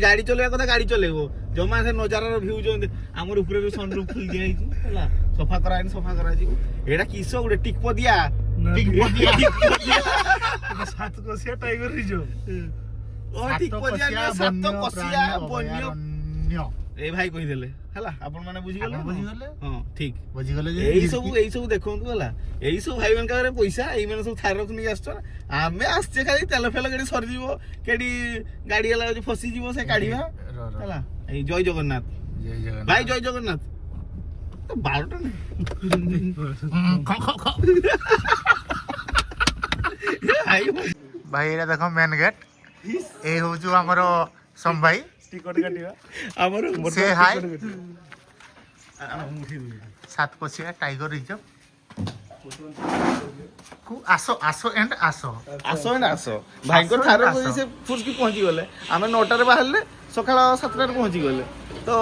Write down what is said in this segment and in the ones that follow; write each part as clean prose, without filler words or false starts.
गाड़ी चलेवा कथा गाड़ी चलेबो जमा से नजारार व्यू जो हमर ऊपर भी सनरूफ खुल दिया हिची हला सफा करा जी एडा किसो गुडे टिक पदिया सात कोसिया टाइगर रिजर्व ओ टिक पदिया सात कोसिया बन्य ए भाई कहि देले हला आपण माने बुझी गेले हां ठीक बुझी गेले जे एई सब देखंतु हला एई सब भाई मन का पैसा एई मन सब थारक नहीं आछो आमे आछे खाली तेल फेल गाड़ी सर जीवो केडी गाड़ी वाला जो फसी जीवो से काढिबा हला ए जय जगन्नाथ भाई जय जगन्नाथ तो 12टा भाई एरा देखो मेन गेट ए हो जो हमरो सम भाई टिकट काटिबा हमर से हाय सात कोसिया टाइगर रिजर्व को आसो एंड आसो भाई को थारो से फुरकी पहुंची गले आमे 9टा रे बाहरले सकाळ 7टा रे पहुंची गले तो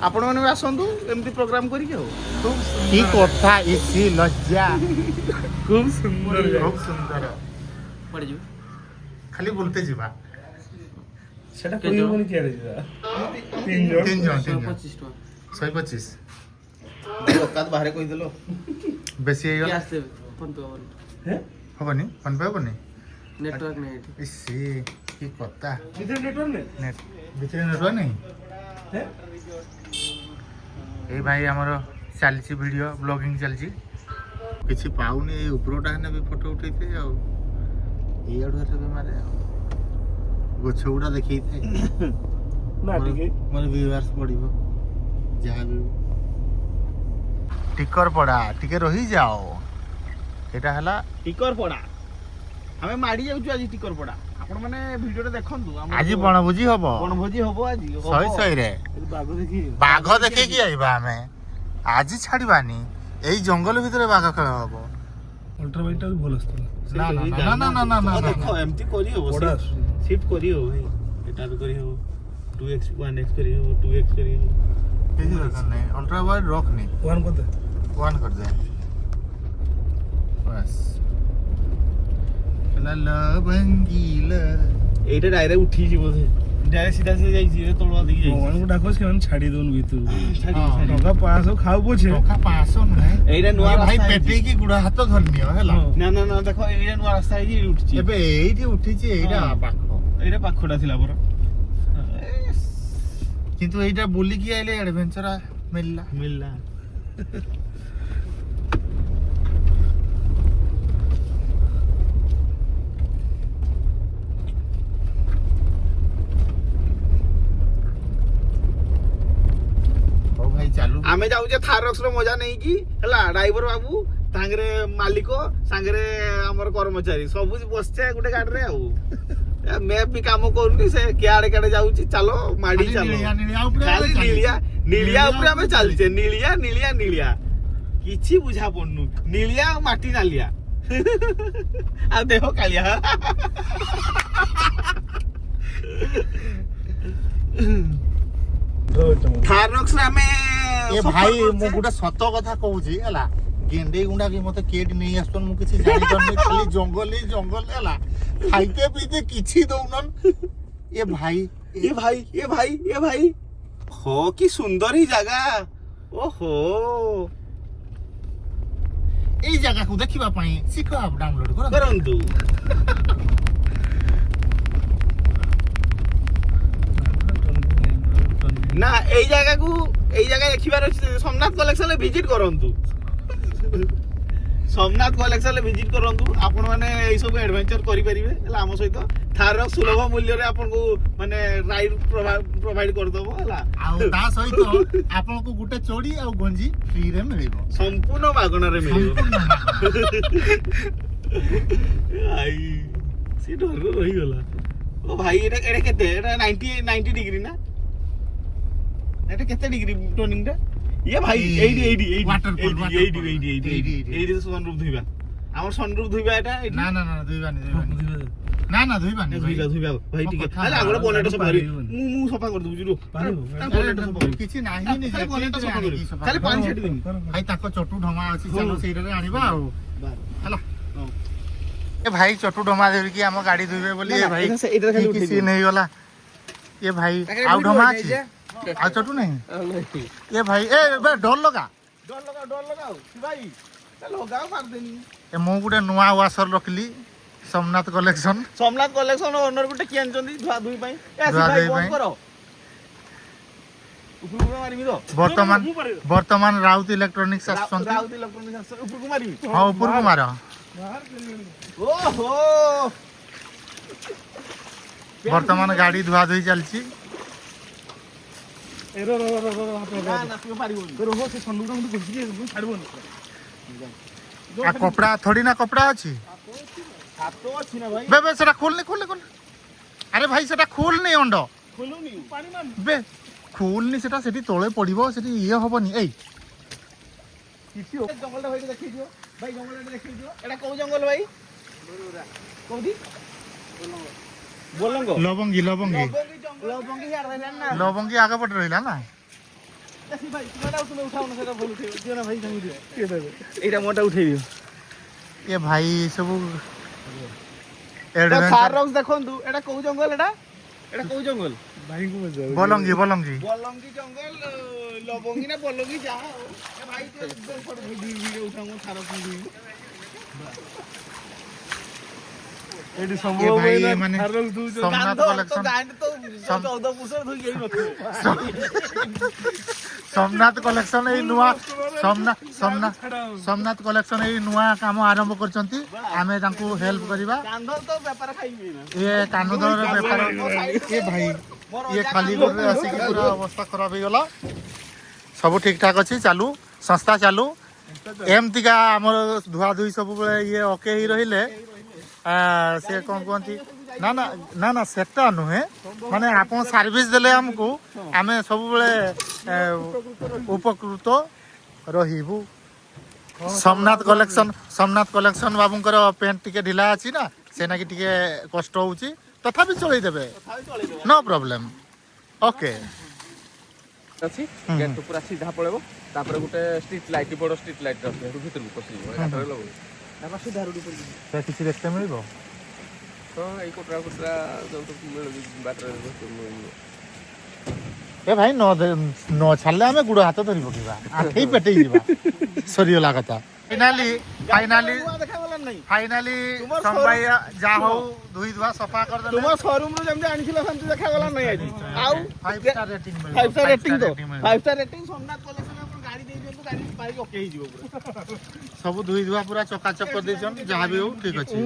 आपण माने आसंतु एमती प्रोग्राम करी के हो की कथा इसी लज्जा खूब सुंदर पड़ जो खाली बोलते जीवा सेटा कोई होनी तिया रे जा तीन जन 25 टका 125 औकात बाहर कहि देलो बेसी हे क्या से फोन पे हैं हबनी फोन पे हबनी नेटवर्क नहीं है इसी की कथा इधर नेटवर्क नहीं नेट बिचरे नेटवर्क नहीं हैं ए भाई हमरो चलची वीडियो ब्लॉगिंग चलची किछि पाउनी ए उपरोटा ने भी फोटो उठैते आ ए आडू रे भी मारे गछ गुडा देखैते ना ठीक है मोर व्यूअर्स पडिबो जहां भी टिकर पड़ा टिके रही जाओ एटा हला टिकर पड़ा हमें माडी जाउछु आज टिकर पड़ा आपण माने वीडियो रे देखंतु आज बनभोजी हबो बनभोजी हबो आज सही रे बाघ देखे की आइबा हमें आज छाड़बानी एई जंगल भितर बाघ खेल हबो अल्ट्रा बाइक टा भल असत ना देखो एमती करी हो शिफ्ट करी हो भाई एटा भी करी हो 2x 1x करी हो 2x करी हो किसी दरकार नहीं अल्ट्रा वाइड रॉक नहीं 1 कर दे बस ला बंगीला एटा डायरेक्ट उठी जीवो से डायरेक्ट सीधा से जाई जीवे तळवा दी जाई भगवान को डाको से छाड़ी दोन भीतर छाड़ी टका 500 खाओ पोछे टका 500 नहीं एटा नुवा भाई पेटी की गुड़ा हाथ धरनियो हैला ना देखो एटा नुवा रास्ता है जी उठची एबे एठी उठिची एटा पाखो एटा पाखोडा थिला पर किंतु एटा बोली की आइले एडवेंचर मिलला आमे जाउजे थारक्स रो मजा नहीं की हला ड्राइवर बाबू तांगरे मालिक सांगरे हमर कर्मचारी सब बसचे गुटे गाड़ी रे आउ मैं भी काम करूनी से केआड़े केड़े जाउची चलो माडी चलो खाली नीलिया ऊपर हमें चलचे नीलिया किछि बुझा पन्नु नीलिया माटी नालिया आ देखो कालिया थारक्स रे हमें ए भाई मु गुटा सत कथा कहूची हला गेंडे गुंडा के मते केट नहीं आस्तन मु किछि जानि करनी खाली जंगल हला खाइते पीते किछि दउनन ए भाई हो की सुंदर ही जगह ओहो ए जगह को देखिबा पई सिको आप डाउनलोड करंतु ना ए जगह देखिबार सोमनाथ कलेक्शन विजिट करंतु सोमनाथ कलेक्शन विजिट करंतु आपण माने ए सब एडवेंचर करि परिबे हला हम सहित थार सुलभ मूल्य रे आपण को माने राइड प्रोवाइड कर दबो हला आ ता सहित आपण को गुटे चोड़ी आ गंजी फ्री रे मिलिबो संपूर्ण मागणा रे मिलिबो आई सी डर रही गला ओ भाई एटा केते एटा 90 डिग्री ना एटा केते डिग्री टर्निंग टा ये भाई 80 सनरूफ धुइबा हमर सनरूफ धुइबा एटा ना धुइबा भाई ठीक है अरे आगोडा बोनेट सब करी मु सफा कर दउ जुरो बोनेट सब करी किछि नाही नि बोनेट सब करी खाली पानी छाडी देनी भाई ताको चटू ढमा अछि चलो सेइरा रे आनिबा आ हला ए भाई चटू ढमा देबी कि हम गाड़ी धुइबे बोली ए भाई इधर खाली उठी सीन नहीं गला ये भाई आउ ढमा अछि आ चटू नहीं ये भाई ए बे डर लगा डर लगाओ भाई लगाओ मार देनी ए मो गुटे नुआ वासर रखली Somnath collection Somnath collection owner गुटे किन जंदी धुआ धुई पई ए धुआ भाई धुई बंद पई। करो ऊपर को मारिबी तो वर्तमान राउत इलेक्ट्रॉनिक्स आसछंती राउत इलेक्ट्रॉनिक्स ऊपर को मारिबी हां ऊपर को मारो ओहो वर्तमान गाड़ी धुआ धुई चलची एरो रो रो रो ना ना तू पारिबो रो हो से संदूक हम गुछि के छाड़बो आ कपड़ा थोड़ी ना कपड़ा अछि हाथ तो अछि ना भाई बे सेटा खोल अरे भाई सेटा खोल नहीं अंड खोलुनी पानी मान बे खोल नहीं सेटा सेठी तळे पड़िबो सेठी ये होबनी ए किछि जंगलटा भाई देखि दियो भाई जंगलटा देखि दियो एटा को जंगल भाई कोदी बोलंगो लवंगी लबंगी यार रहलन ना लवंगी आगे पट रहिला ना देखि भाई तुमरा तुम उठाओ ना सेटा बोल उठे दियो ना भाई संग दियो के देबे एटा मोटा उठे दियो ये भाई सब एटा थार रॉक्स देखंतु एटा को जंगल एटा को जंगल भाई को मजा बोलंगी बलंगी जंगल लबंगी ना बलंगी जा ए भाई तो एकदम फोटो वीडियो उठाऊं थारो की एडी ये संभव भाई होइना माने थारक दू सोमनाथ कलेक्शन गांड तो 14 पुसर धोई गई नथि सोमनाथ कलेक्शन ए नुआ सोमनाथ कलेक्शन ए नुआ काम आरंभ करचंती आमे तांको हेल्प करिबा कांधल तो व्यापार खाइबी ना ये कानुदर व्यापार ये भाई ये खाली गोड़ रे आसी की पूरा अवस्था खराब हो गला सब ठीक ठाक अछि चालू संस्था चालू एमती का हमर धुआ धुई सब बेले ये ओके ही रहिले से कौन कहती ना सेटा नुहे माने आपन सर्विस देले हमको आमे सब बेले उपकृत रहिबु सोमनाथ कलेक्शन बाबूंकर पेंट टिके ढिला अछि ना सेना की टिके कष्ट होउची तथापि चलै देबे नो प्रॉब्लम ओके ଅଛି ଗେଟ୍ ପୁରା ସିଧା ପଳେଇବ ତାପରେ ଗୋଟେ ଷ୍ଟ୍ରିଟ୍ ଲାଇଟ୍ ବଡ଼ ଷ୍ଟ୍ରିଟ୍ ଲାଇଟ୍ ଅଛି ହେଠୁ ଭିତରକୁ ପଶିଯିବ ଗାଡ଼ିରେ ଲଗେଇ ତାପରେ ସିଧା ରୋଡ଼ ଉପରେ ଯିବ ସେ କିଛି ଦେଖତେ ମିଳିବ ହଁ ଏଇ କୋଟରା ଯୋଉ ମିଳୁଛି ବାଟରେ ମିଳିବ ए भाई न छाड़ले आमे गुड़ हाथ धरी पकेबा आठेई पेटेई जिबा सरियला कथा फाइनाली देखा वाला नहीं फाइनाली तुमर संभाई जा हो धुई धुआ सफा कर देले तुम शोरूम रो जमते आनिथिला सेमति देखा वाला नहीं आज आउ 5 स्टार रेटिंग मिल 5 स्टार रेटिंग तो 5 स्टार रेटिंग सोमनाथ कलेक्शन अपन गाड़ी दे दियो गाड़ी बाइक ओके ही जीवो पूरा सब धुई धुआ पूरा चकाचक कर देछन जहां भी हो ठीक अछि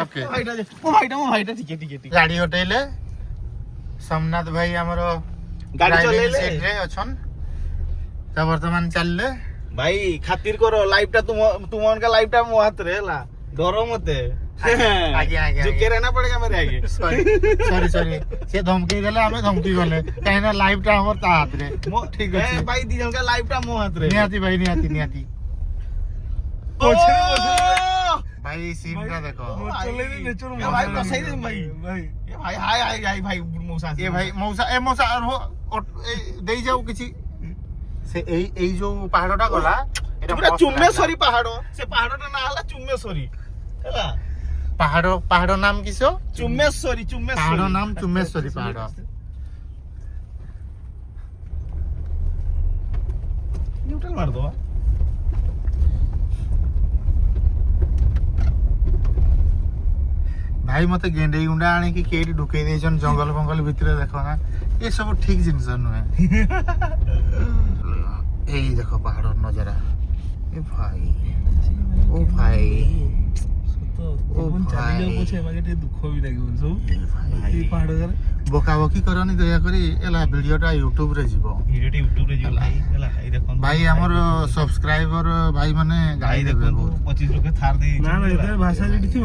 ओके भाईटा ठीक गाड़ी हटेले सोमनाथ भाई हमरो गाड़ी चलेले सीट रे अछन त वर्तमान चलले भाई खातिर करो लाइफटा तुम उनका लाइफटा मो हाथ रे हला डरो मते आगे झुके रहना पड़ेगा मेरे आगे सॉरी से धमकी देले हमें धमकी गले कहना लाइव टा हमर ता हाथ रे ठीक अछि भाई दी जन का लाइफटा मो हाथ रे नियाती भाई नियाती पोछरे भाई सीन का देखो चले रे नेचर भाई बसाई दे भाई भाई ये भाई हाय भाई मौसा ये भाई मौसा देई जाऊ किछि से एई जो पहाड़टा गला एटा पूरा चुम्मेश्वरी पहाड़ से पहाड़टा ना हला चुम्मेश्वरी हला पहाड़ नाम किसो चुम्मेश्वरी पहाड़ नाम चुम्मेश्वरी पहाड़ न्यूट्रल मार दो भाई मते गेंडे गुंडा आने की केडी ढुके देछन जंगल फंगल भितरे देखो ना ये सब ठीक जिनिस नुहे ए देखो पहाड़ नजारा ए भाई ओ भाई तो जीवन चालिले पछे मागे टे दुख भी लागियो सब भाई ई पहाड़ करे बोका बोकी करनी दया करी एला वीडियोटा YouTube रे जीवो वीडियो YouTube रे जो भाई हला ए देखो भाई हमर सब्सक्राइबर भाई माने गाई देबे बहुत 25 रुपए थार दे ना ना इधर भाषा जेडी थी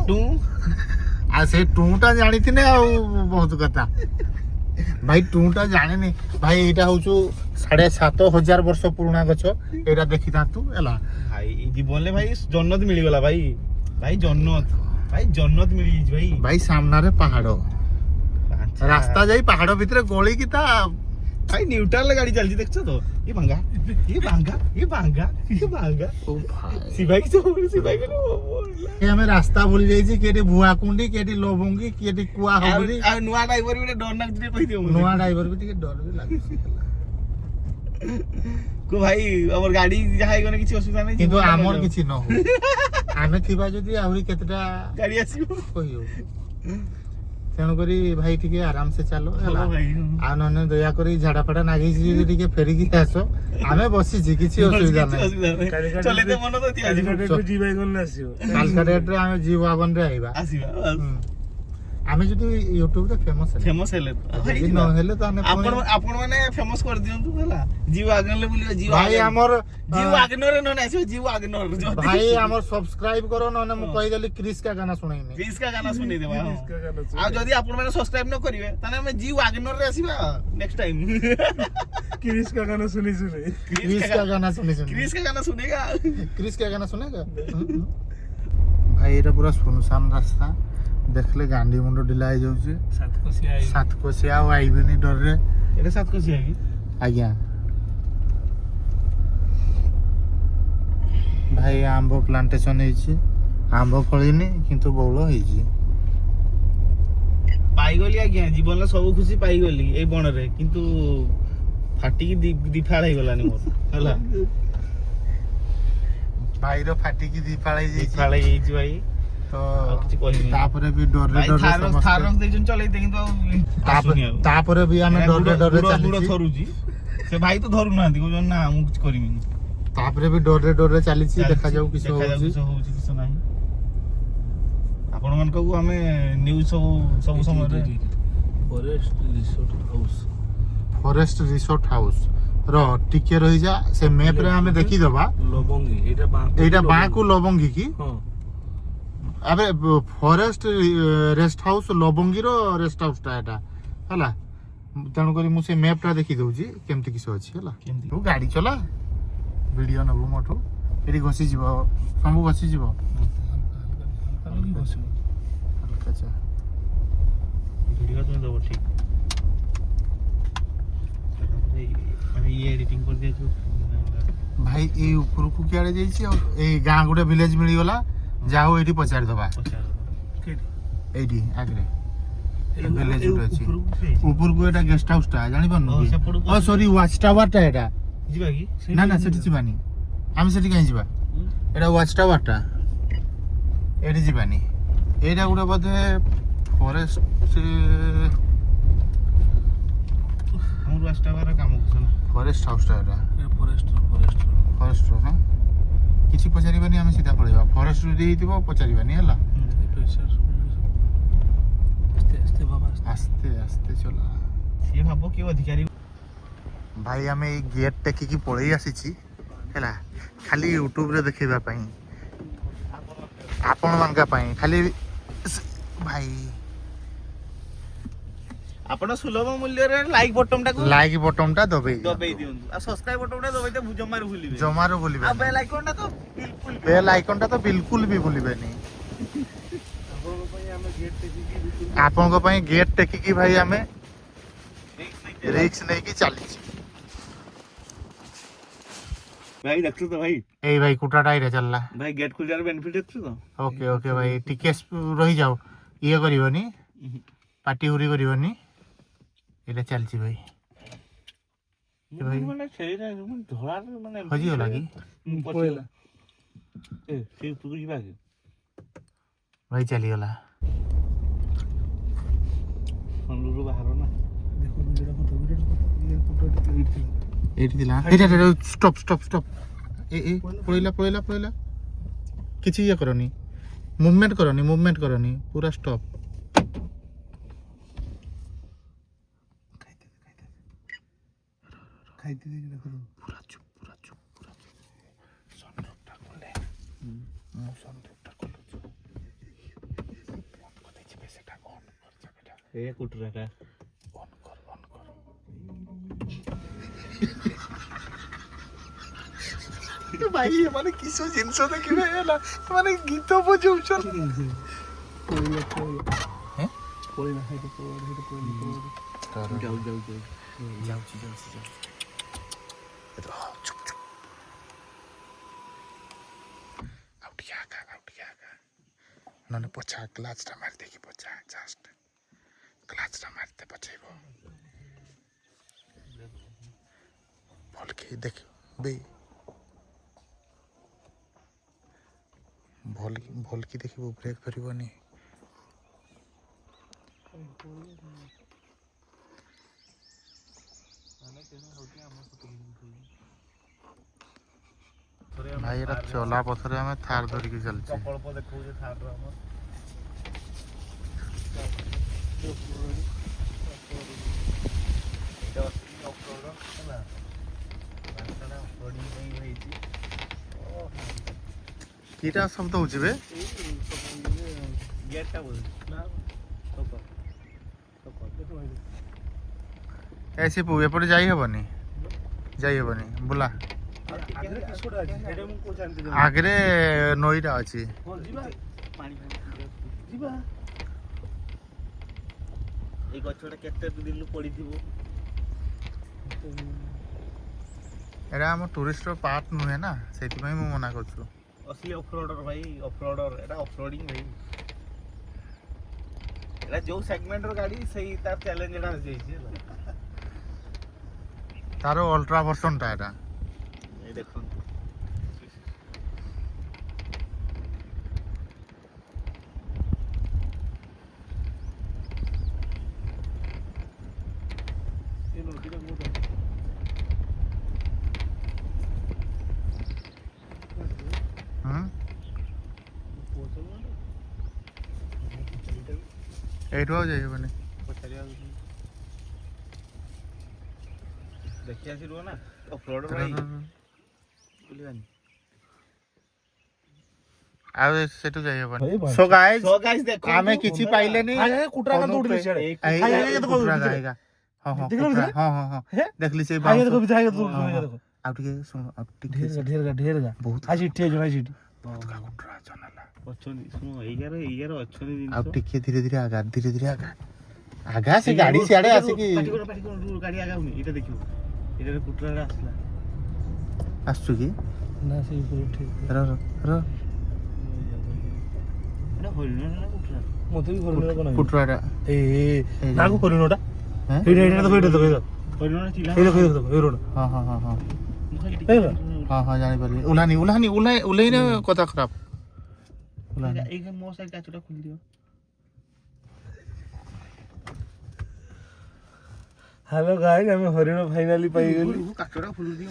टू आ से टूटा जानी थिने आ बहुत कथा भाई टूटा जाने नहीं भाई एटा होचु 7,500 वर्ष पुराना गछ एटा देखि ता तू एला भाई जीवन ले भाई जन्नत मिली गला भाई जन्नत मिली भाई भाई सामना रे पहाड़ रास्ता जाई पहाड़ भितरे गली की ता ভাই নিউট্রাল গাড়ি চালছি দেখছো তো ये भांगा ये भांगा ये भांगा ये भांगा ও ভাই সিবাই কিছু সিবাই কেন ଏ ଆମେ ରାସ୍ତା ଭୁଲି ଯାଇଛି କେଠି ଭୁଆକୁଣ୍ଡି କେଠି ଲବଙ୍ଗି କେଠି କୁଆ ହବରି ଆଉ ନୂଆ ଡ୍ରାଇଭର ବି ଡର ନାଗୁଛି ଟିକେ କହିଦିଅ ନୂଆ ଡ୍ରାଇଭର ବି ଟିକେ ଡର ବି ଲାଗୁଛି को भाई हमर गाड़ी जहां गने किछि असुविधा नै କିନ୍ତୁ ଆମର କିଛି ନ ହଉ ଆମେ ଥିବା ଯଦି ଆହୁରି କେତେଟା गाड़ी आसीबो କହିବ ତେଣୁକରି ଭାଇ ଟିକେ ଆରାମସେ ଚାଲ ହେଲା ଭାଇ ଆଉ ନହେଲେ ଦୟାକରି ଝାଡା ଫାଡା ନାଗିଛି ଯଦି ଟିକେ ଫେରିକି ଆସ ଆମେ ବସିଛି କିଛି ଅସୁବିଧା ନାହିଁ ଚଲେତେ ମନ ତ ତି ଆଜି ଜି ବାଇଗନ୍ ଆସିବ କାଲକା ଡେଟରେ ଆମେ ଜି ୱାଗନ ରେ ଆଇବା ଆସିବା ଆମେ ଯଦି ୟୁଟ୍ୟୁବ ରେ ଫେମସ ହେଲେ फेमस हेले ଯଦି ନ ହେଲେ ତ ଆମେ आपण आपण माने फेमस कर दियंतु होला जीव आगनले बोलियो जीव ଭାଇ ଆମର जीव आगनर न आसीबो जीव आगनर ଭାଇ ଆମର सब्सक्राइब करो नने ମୁଁ କହିଦେଲି क्रिस का गाना सुनाइने क्रिस का गाना सुनी देबा आ जदी आपण माने सब्सक्राइब न करिवे तने हम जीव आगनर रे आसीबा नेक्स्ट टाइम क्रिस का गाना सुनी सुनी क्रिस का गाना सुनी सुनी क्रिस का गाना सुनेगा क्रिस का गाना सुनेगा भाई এটা পুরা सुनसान रास्ता देखले गांडी मुंडो ढिला हो जाउछे सात कोसिया ଆଉ ଆଇबिନି ଡରରେ एटा सात कोसी है कि ଆଜ୍ଞା ଭାଇ ଆମ୍ବ ପ୍ଲାଣ୍ଟେସନ ହେଇଛି ଆମ୍ବ ଫଳିନି କିନ୍ତୁ ବଉଳ ହେଇଛି पाइगली आज्ञा जीवन सब खुशी पाइगली ए बण रे किंतु फाटी की दिफाड़ हे गलानी मोर हला ଭାଇର ଫାଟିକି ଦିଫାଳ ହେଇଯାଇଛି दिफाड़ हे ଯାଇଛି भाई ତ କିଛି କହିନି ତାପରେ ବି ଡରରେ भाई ଡରରେ थारक ସମସ୍ତେ थारक देजन चलेते किंतु ତାପରେ ବି ଆମେ ଡରରେ ଡରରେ बुढ़ो ଚାଲିଛି थरुची से भाई तो धरु नांती को ना मु कुछ करिमिनी ତାପରେ ବି ଡରରେ ଡରରେ ଚାଲିଛି ଦେଖାଯାଉ କିଛି ହଉଛି କିଛି ନାହିଁ ଆପଣ ମାନଙ୍କୁ ଆମେ ନ୍ୟୁଜ ସବୁ ସମୟରେ ଫରେଷ୍ଟ ରିସୋର୍ଟ ହାଉସ ର ଟିକେ ରହିଯା ସେ ମ୍ୟାପ ରେ ଆମେ ଦେଖିଦବା ଲବଙ୍ଗି ଏଇଟା ବାଁକୁ ଲବଙ୍ଗି କି ହଁ ଆବେ ଫରେଷ୍ଟ ରେଷ୍ଟ ହାଉସ ଲବଙ୍ଗିର ରେଷ୍ଟ ହାଉସ ଟା ଏଟା ହେଲା ତେଣୁକରି ମୁଁ ସେ ମ୍ୟାପ ଟା ଦେଖି ଦଉଛି କେମିତି କିଛି ଅଛି ହେଲା କେମିତି? ତୁ ଗାଡି ଚଲା ଭିଡିଓ ନବୁ ମୋଠୁ ଏଠି ଘଷିଯିବ ସବୁ ଘଷିଯିବ ହାଲକା ଚା ଭିଡିଓ ତୁମେ ଦବ ଠିକ ମାନେ ଇଏ ଏଡିଟିଂ କରି ଦେଇଛୁ ଭାଇ ଏଇ ଉପରକୁ କିଆଡେ ଯାଇଛି ଆଉ ଏଇ ଗାଁ ଗୋଟେ ଭିଲେଜ ମିଳିଗଲା ଯାହା ହଉ ଏଇଠି ପଚାରି ଦବା ଏଇଠି ଆଗରେ ଭିଲେଜ ଗୋଟେ ଅଛି ଉପରକୁ ଏଟା ଗେଷ୍ଟ ହାଉସ ଟା ଜାଣିପାରୁନୁ ହଁ, ସେପଟକୁ ଓ ସରି ୱାଚ୍ ଟାୱାର ଟା ଏଟା ଯିବା କି ନା ନା ସେଠି ଯିବାନି ଆମେ ସେଠି କାହିଁ ଯିବା ଏଟା ୱାଚ୍ ଟାୱାର ଟା ଏଠି ଯିବାନି ଏଇଟା ଗୋଟେ ବୋଧେ ଫରେଷ୍ଟ ଆମର ରାସ୍ତାବାର କାମ କରୁଛ ଫରେଷ୍ଟ ହାଉସ ଟା ଏଟା ଫରେଷ୍ଟ ଫରେଷ୍ଟ ନା କିଛି ପଚାରିବାନି ଆମେ ସିଧା ପଳେଇବା ଫରେଷ୍ଟ ଯଦି ହେଇଥିବ ପଚାରିବାନି ହେଲା ଆସ୍ତେ ଆସ୍ତେ ଚଲା ସିଏ ଭାବ କିଏ ଅଧିକାରୀ ଭାଇ ଆମେ ଏଇ ଗେଟ୍ ଟେକିକି ପଳେଇ ଆସିଛି ହେଲା ଖାଲି ୟୁଟ୍ୟୁବରେ ଦେଖେଇବା ପାଇଁ ଆପଣମାନଙ୍କ ପାଇଁ ଖାଲି ଭାଇ ଆପଣ ସୁଲଭ ମୂଲ୍ୟରେ ଲାଇକ୍ ବଟନ୍ ଟାକୁ ଲାଇକ୍ ବଟନ୍ ଟା ଦବେଇ ଦବେଇ ଦିଅନ୍ତୁ ଆଉ ସବସ୍କ୍ରାଇବ ବଟନ୍ ଟା ଦବେଇ ତ ଜମାରୁ ଭୁଲିବେ ଜମାରୁ ଭୁଲିବେ ଆଉ ବେଲ୍ ଆଇକନ୍ ଟା ତ ବିଲକୁଲ ବେଲ୍ ଆଇକନ୍ ଟା ତ ବିଲକୁଲ ବି ଭୁଲିବେନି ଆପଣଙ୍କ ପାଇଁ ଗେଟ୍ ଟେକିକି ଭାଇ ଆମେ ରିକ୍ସ ନେଇକି ଚାଲିଛି ଭାଇ ଦେଖଛୁ ତ ଭାଇ ଏଇ ଭାଇ କୁଟାଟା ଏଇରେ ଚାଲିଲା ଭାଇ ଗେଟ୍ ଖୋଲିବାର ବେନିଫିଟ ଦେଖଛୁ ତ ଓକେ ଓକେ ଭାଇ ଟିକେ ରହିଯାଉ ଇଏ କରିବନି ପାଟି ହୁରି କରିବନି ଏଇଟା ଚାଲିଛି ଭାଇ ଭାଇ ମାନେ ସେଇଟା ଧଳା ମାନେ ହଜିଗଲା କି ପଳେଇଲା ଏ ସେ ଉପରକୁ ଯିବା କି ଭାଇ ଚାଲିଗଲା ଫୋନରୁ ବାହାର ନା ଏଇଠି ଥିଲା ଏଇଟା ଷ୍ଟପ୍ ଷ୍ଟପ୍ ଷ୍ଟପ୍ ଏ ପଳେଇଲା ପଳେଇଲା ପଳେଇଲା କିଛି ଇଏ କରନି ମୁଭମେଣ୍ଟ କରନି ପୁରା ଷ୍ଟପ୍ ପୁରା ଚୁପ୍ ସନରୁଫଟା ଖୋଲେ ମୁଁ ସନରୁଫଟା ଖୋଲୁଛି ବନ୍ଦ କରିଦେଇଛି ସେଟା ଅନ୍ କରିଛ ବେଟା ଏ କୁଟୁରାଟା ଅନ୍ କର ଭାଇ ଏମାନେ କିସ ଜିନିଷ ଦେଖିବେ ହେଲା ଏମାନେ ଗୀତ ବଜାଉଛନ୍ତି ଯାଉଛି ରହ ଚୁପ୍ ଆଉ ଟିକେ ଆଗା ନହେଲେ ପଛା ଗ୍ଲାସଟା ମାରି ଦେଇକି ପଛା ଜଷ୍ଟ ଗ୍ଲାସଟା ମାରିତେ ପଛେଇବ ଭଲକି ଦେଖ ବେ ଭଲକି ଦେଖିବୁ ବ୍ରେକ୍ ଧରିବନି ଭାଇ ଏଟା ଚଲା ପଥରେ ଆମେ ଥାର ଧରିକି ଚାଲିଛୁ ପ୍ରକଳ୍ପ ଦେଖଉଛି ଥାର୍ଡର ଆମର ଏଇଟା ଅଛି ଅଫରୋଡ ହେଲା ରାସ୍ତାଟା ଅଫରୋଡିଂ ପାଇଁ ହେଇଛି କିଟା ଶବ୍ଦ ହଉଛି ବେ ଗେଟ୍ଟା ବୋଧେ ଏସି ପୁ ଏପଟେ ଯାଇ ହେବନି ବୁଲା ଆଗରେ ନଈଟା ଅଛି ଯିବା ଏଇ ଗଛଟା କେତେ ଦିନରୁ ପଡ଼ିଥିବ ଏଟା ଆମ ଟୁରିଷ୍ଟର ପାର୍ଟ ନୁହେଁ ନା ସେଇଥିପାଇଁ ମୁଁ ମନା କରୁଛୁ असली ऑफरोडर भाई ऑफरोडर एटा ऑफरोडिंग भाई एटा जो सेगमेंट रो गाड़ी सही तार चैलेंज एटा हो जाई छै तार अल्ट्रा वर्जन टा एटा ए देखो ये नोटी का बहुत ଏଇଠୁ ଆଉ ଯାଇ ହେବନି देखिए आसी रुआ ना ऑफरोडर भाई बुलियानी ଆଉ ସେଠୁ ଯାଇ ହେବନି ସୋ ଗାଇस देखो ଆମେ କିଛି ପାଇଲେନି कुटरा का दौड़ ले छड़े ହଁ ଦେଖିଲି ସେ आगे देखो भी आगे दौड़ देखो ଆଉ ଟିକେ ଶୁଣ ଆଉ ଟିକେ ढेर का ବହୁତ आज इठे जो आज इठी କୁଟୁରା ଜନାଲା ଅଛନ୍ତି ଶୁଣ ଏଇଗାର ଅଛନ୍ତି ଜିନିଷ ଆଉ ଟିକେ ଧୀରେ ଆଗା ସେ ଗାଡି ସିଆଡେ ଆସିକି ଗାଡି ଆଗାଉନି ଏଇଟା ଦେଖିବୁ ଏଇଟା କୁଟୁରାଟା ଆସିଲା ଆସୁଛୁ କି ना से ऊपर उठे ର ଏଇଟା ହରିଣ ନା କୁଟୁରା मते भी करने को नहीं କୁଟୁରାଟା ए ना को करनोटा एटा तो ହରିଣଟା ଥିଲା ए देखो ए रोड ହଁ ए ହଁ ଜାଣିପାରିଲି ଓହ୍ଲାଇନେ କଥା ଖରାପ ଏଇଟା ମୋ ସାଇଡ୍ କାଚଟା ଖୋଲି ଦିଅ हेलो गाइस हमें हरिण फाइनली पाई गेली କାଚଟା ଖୋଲି ଦିଅ